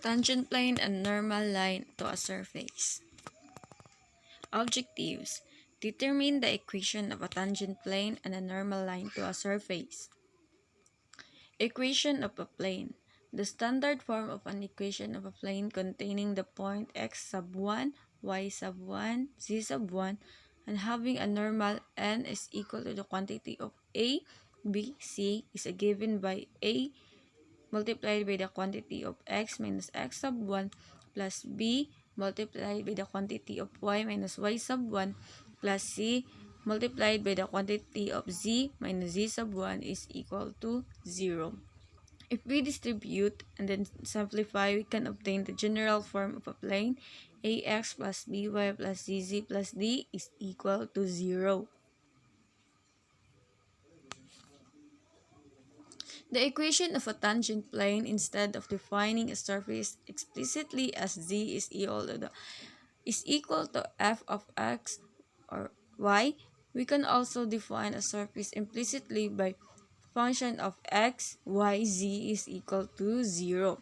Tangent plane and normal line to a surface. Objectives. Determine the equation of a tangent plane and a normal line to a surface. Equation of a plane. The standard form of an equation of a plane containing the point x sub 1, y sub 1, z sub 1, and having a normal n is equal to the quantity of a, b, c is given by a multiplied by the quantity of x minus x sub 1 plus b multiplied by the quantity of y minus y sub 1 plus c multiplied by the quantity of z minus z sub 1 is equal to 0. If we distribute and then simplify, we can obtain the general form of a plane ax plus by plus zz plus d is equal to 0. The equation of a tangent plane, instead of defining a surface explicitly as z is equal to f of x or y, we can also define a surface implicitly by function of x, y, z is equal to 0.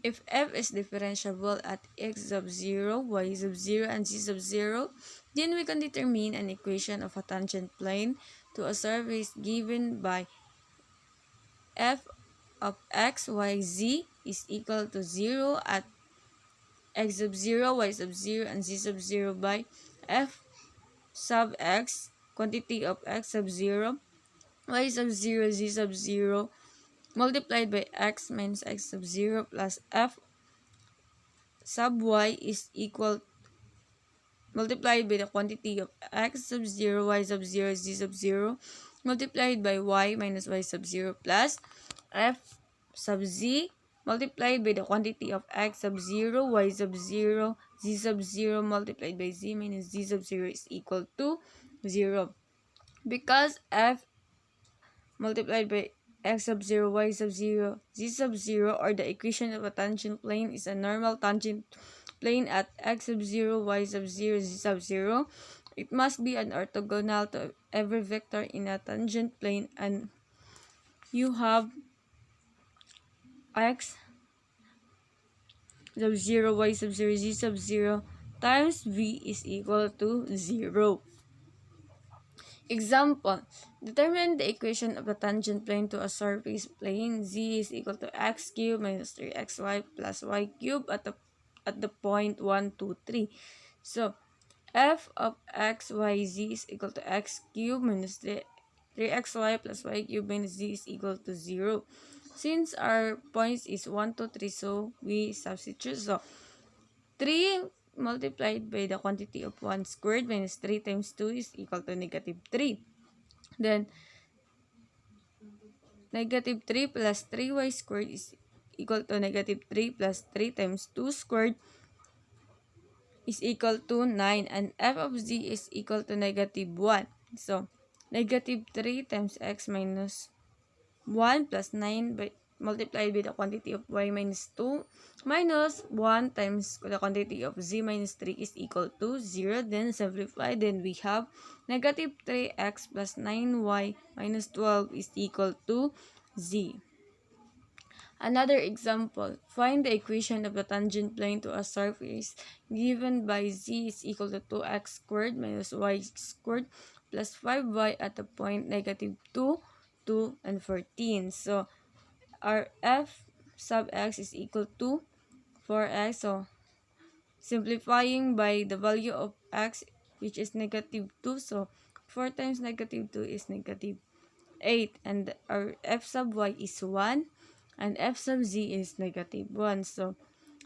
If f is differentiable at x sub 0, y sub 0, and z sub 0, then we can determine an equation of a tangent plane to a surface given by f of x, y, z is equal to 0 at x sub 0, y sub 0, and z sub 0 by f sub x, quantity of x sub 0, y sub 0, z sub 0, multiplied by x minus x sub 0 plus f sub y is equal multiplied by the quantity of x sub 0, y sub 0, z sub 0, multiplied by y minus y sub 0 plus f sub z multiplied by the quantity of x sub 0, y sub 0, z sub 0 multiplied by z minus z sub 0 is equal to 0. Because f multiplied by x sub 0, y sub 0, z sub 0, or the equation of a tangent plane is a normal tangent plane at x sub 0, y sub 0, z sub 0, it must be an orthogonal to every vector in a tangent plane, and you have x sub 0, y sub 0, z sub 0 times v is equal to 0. Example, determine the equation of a tangent plane to a surface plane. Z is equal to x cubed minus 3xy plus y cubed at the point 1, 2, 3. So, f of x, y, z is equal to x cubed minus 3xy plus y cubed minus z is equal to 0. Since our points is 1, 2, 3, so we substitute. So, 3 multiplied by the quantity of 1 squared minus 3 times 2 is equal to negative 3. Then, negative 3 plus 3y squared is equal to negative 3 plus 3 times 2 squared is equal to 9. And f of z is equal to negative 1. So, negative 3 times x minus 1 plus 9 multiplied by the quantity of y minus 2 minus 1 times the quantity of z minus 3 is equal to 0. Then simplify. Then we have negative 3x plus 9y minus 12 is equal to z. Another example, find the equation of the tangent plane to a surface given by z is equal to 2x squared minus y squared plus 5y at the point negative 2, 2, and 14. So, our f sub x is equal to 4x. So, simplifying by the value of x, which is negative 2. So, 4 times negative 2 is negative 8. And our f sub y is 1. And f sub z is negative 1. So,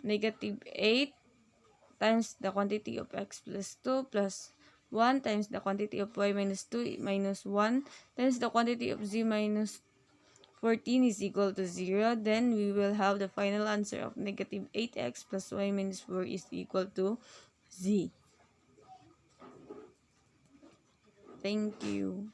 negative 8 times the quantity of x plus 2 plus 1 times the quantity of y minus 2 minus 1 times the quantity of z minus 14 is equal to 0. Then we will have the final answer of negative 8x plus y minus 4 is equal to z. Thank you.